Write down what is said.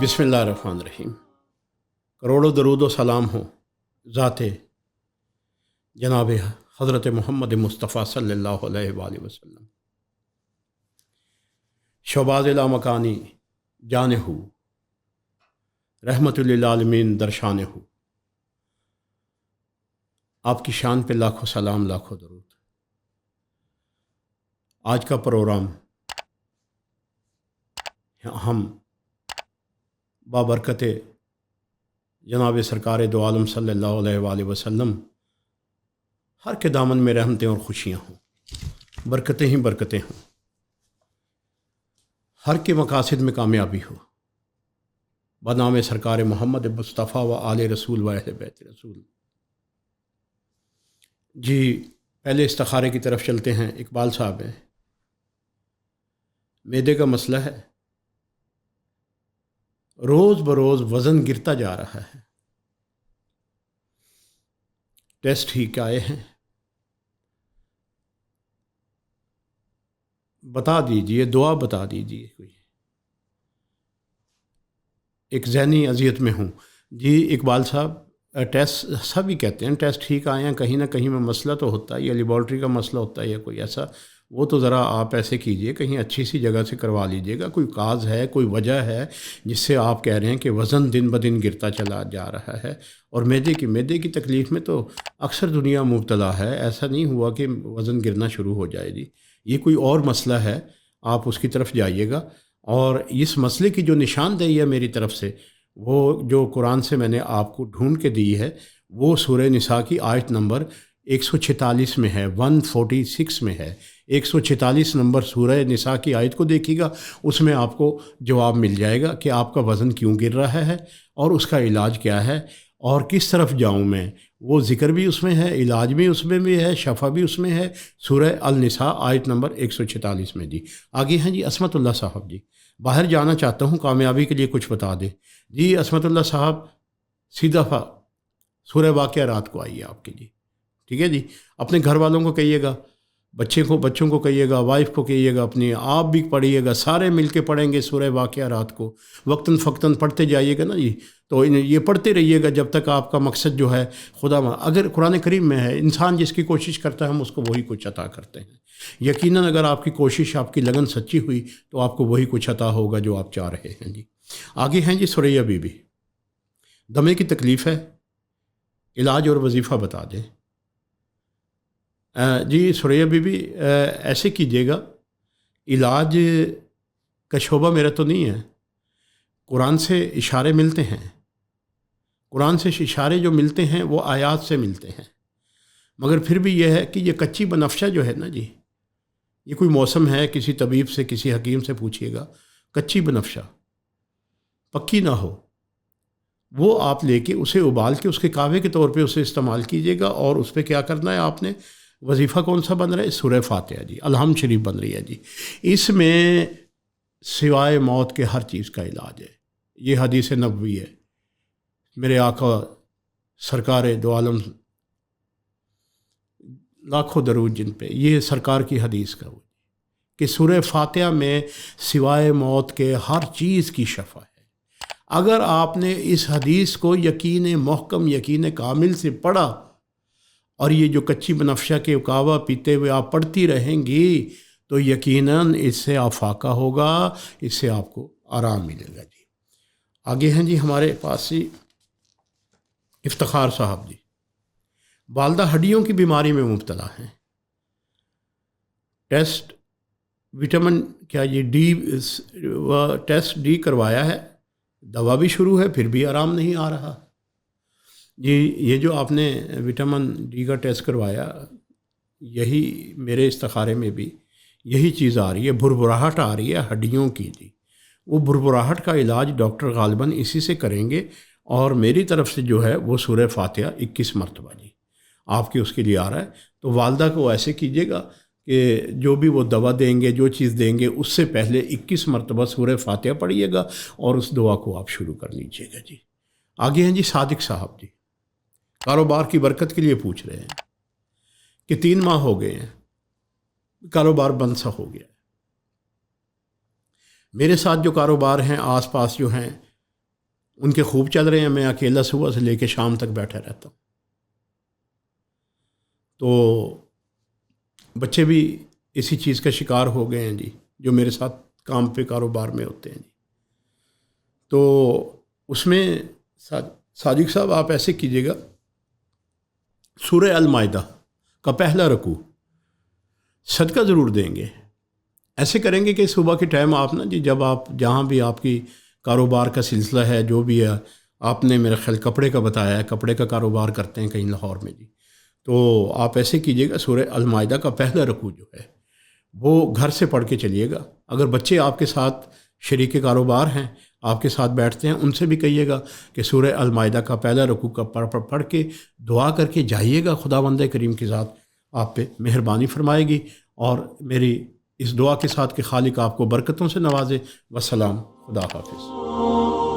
بسم اللہ الرحمن الرحیم۔ کروڑوں درود و سلام ہوں ذات جناب حضرت محمد مصطفیٰ صلی اللہ علیہ وآلہ وسلم۔ شوباز لامکانی جان ہو، رحمت للعالمین درشان ہو۔ آپ کی شان پہ لاکھوں سلام، لاکھوں درود۔ آج کا پروگرام ہم بابرکت جناب سرکار دو عالم صلی اللہ علیہ وآلہ وسلم ہر کے دامن میں رحمتیں اور خوشیاں ہوں، برکتیں ہی برکتیں ہوں، ہر کے مقاصد میں کامیابی ہو، بنام سرکار محمد مصطفیٰ و آل رسول و اہل بیت رسول۔ جی پہلے استخارے کی طرف چلتے ہیں۔ اقبال صاحب ہیں، معدے کا مسئلہ ہے، روز بروز وزن گرتا جا رہا ہے، ٹیسٹ ہی کیا آئے ہیں، بتا دیجئے، دعا بتا دیجئے کوئی، ایک ذہنی اذیت میں ہوں۔ جی اقبال صاحب، ٹیسٹ سبھی کہتے ہیں ٹیسٹ ٹھیک آئے ہیں، کہیں نہ کہیں میں مسئلہ تو ہوتا ہے، یا لیبارٹری کا مسئلہ ہوتا ہے یا کوئی ایسا، وہ تو ذرا آپ ایسے کیجئے، کہیں اچھی سی جگہ سے کروا لیجئے گا، کوئی کاز ہے، کوئی وجہ ہے جس سے آپ کہہ رہے ہیں کہ وزن دن بدن گرتا چلا جا رہا ہے۔ اور معدے کی تکلیف میں تو اکثر دنیا مبتلا ہے، ایسا نہیں ہوا کہ وزن گرنا شروع ہو جائے۔ جی یہ کوئی اور مسئلہ ہے، آپ اس کی طرف جائیے گا۔ اور اس مسئلے کی جو نشاندہی ہے میری طرف سے، وہ جو قرآن سے میں نے آپ کو ڈھونڈ کے دی ہے، وہ سورہ نساء کی آیت نمبر 146 میں ہے، 146 میں ہے۔ 146 نمبر سورہ نساء کی آیت کو دیکھیے گا، اس میں آپ کو جواب مل جائے گا کہ آپ کا وزن کیوں گر رہا ہے اور اس کا علاج کیا ہے اور کس طرف جاؤں میں۔ وہ ذکر بھی اس میں ہے، علاج بھی اس میں بھی ہے، شفا بھی اس میں ہے، سورہ النساء آیت نمبر 146 میں۔ جی آگے ہیں جی عصمت اللہ صاحب۔ جی باہر جانا چاہتا ہوں، کامیابی کے لیے کچھ بتا دیں۔ جی عصمت اللہ صاحب سیدھا سورہ واقعہ رات کو آئیے آپ کے لیے، ٹھیک ہے جی۔ اپنے گھر والوں کو کہیے گا، بچوں کو کہیے گا، وائف کو کہیے گا، اپنی آپ بھی پڑھیے گا، سارے مل کے پڑھیں گے سورہ واقعہ رات کو، وقتاً فقتاً پڑھتے جائیے گا نا جی۔ تو یہ پڑھتے رہیے گا جب تک آپ کا مقصد جو ہے خدا اگر قرآن کریم میں ہے، انسان جس کی کوشش کرتا ہے ہم اس کو وہی کچھ عطا کرتے ہیں۔ یقیناً اگر آپ کی کوشش، آپ کی لگن سچی ہوئی تو آپ کو وہی کچھ عطا ہوگا جو آپ چاہ رہے ہیں۔ جی آگے ہیں جی سریہ بی بی، دمے کی تکلیف ہے، علاج اور وظیفہ بتا دیں۔ جی سریہ بی بی ایسے کیجیے گا، علاج کا شعبہ میرا تو نہیں ہے، قرآن سے اشارے ملتے ہیں، قرآن سے اشارے جو ملتے ہیں وہ آیات سے ملتے ہیں، مگر پھر بھی یہ ہے کہ یہ کچی بنفشہ جو ہے نا جی، یہ کوئی موسم ہے، کسی طبیب سے، کسی حکیم سے پوچھیے گا، کچی بنفشہ پکی نہ ہو، وہ آپ لے کے اسے ابال کے اس کے کعوے کے طور پہ اسے استعمال کیجیے گا۔ اور اس پہ کیا کرنا ہے آپ نے، وظیفہ کون سا بن رہا ہے، سورہ فاتحہ جی، الحمد شریف بن رہی ہے جی۔ اس میں سوائے موت کے ہر چیز کا علاج ہے، یہ حدیث نبوی ہے، میرے آقا سرکار دو عالم لاکھوں درود جن پہ، یہ سرکار کی حدیث کا کہ سورہ فاتحہ میں سوائے موت کے ہر چیز کی شفا ہے۔ اگر آپ نے اس حدیث کو یقین محکم، یقین کامل سے پڑھا، اور یہ جو کچی بنفشہ کے کعوہ پیتے ہوئے آپ پڑھتی رہیں گی تو یقیناً اس سے آپ فاقہ ہوگا، اس سے آپ کو آرام ملے گا۔ جی آگے ہیں جی ہمارے پاس ہی افتخار صاحب۔ جی والدہ ہڈیوں کی بیماری میں مبتلا ہیں، ٹیسٹ وٹامن کیا یہ ٹیسٹ ڈی کروایا ہے، دوا بھی شروع ہے، پھر بھی آرام نہیں آ رہا۔ جی یہ جو آپ نے وٹامن ڈی کا ٹیسٹ کروایا، یہی میرے استخارے میں بھی یہی چیز آ رہی ہے، بھربھراہٹ آ رہی ہے ہڈیوں کی۔ جی وہ بھربھراہٹ کا علاج ڈاکٹر غالباً اسی سے کریں گے، اور میری طرف سے جو ہے وہ سورہ فاتحہ 21 مرتبہ جی آپ کے اس کے لیے آ رہا ہے۔ تو والدہ کو ایسے کیجیے گا کہ جو بھی وہ دوا دیں گے، جو چیز دیں گے، اس سے پہلے 21 مرتبہ سورہ فاتحہ پڑھیے گا اور اس دعا کو آپ شروع کر لیجیے گا۔ جی آگے ہیں جی صادق صاحب۔ جی کاروبار کی برکت کے لیے پوچھ رہے ہیں کہ 3 ماہ ہو گئے ہیں، کاروبار بند سا ہو گیا ہے۔ میرے ساتھ جو کاروبار ہیں، آس پاس جو ہیں، ان کے خوب چل رہے ہیں، میں اکیلا صبح سے لے کے شام تک بیٹھا رہتا ہوں. تو بچے بھی اسی چیز کا شکار ہو گئے ہیں جی، جو میرے ساتھ کام پہ کاروبار میں ہوتے ہیں جی. تو اس میں صادق صاحب آپ ایسے کیجیے گا، سورہ المائدہ کا پہلا رکوع صدقہ ضرور دیں گے. ایسے کریں گے کہ صبح کے ٹائم آپ نا جی، جب آپ جہاں بھی آپ کی کاروبار کا سلسلہ ہے، جو بھی ہے، آپ نے میرا خیال کپڑے کا بتایا ہے، کپڑے کا کاروبار کرتے ہیں کہیں لاہور میں جی، تو آپ ایسے کیجیے گا، سورہ المائدہ کا پہلا رکوع جو ہے وہ گھر سے پڑھ کے چلیے گا. اگر بچے آپ کے ساتھ شریک کاروبار ہیں، آپ کے ساتھ بیٹھتے ہیں، ان سے بھی کہیے گا کہ سورہ المائدہ کا پہلا رکوع کا پڑھ کے دعا کر کے جائیے گا. خداوند کریم کے ذات آپ پہ مہربانی فرمائے گی، اور میری اس دعا کے ساتھ کہ خالق آپ کو برکتوں سے نوازے. والسلام، خدا حافظ.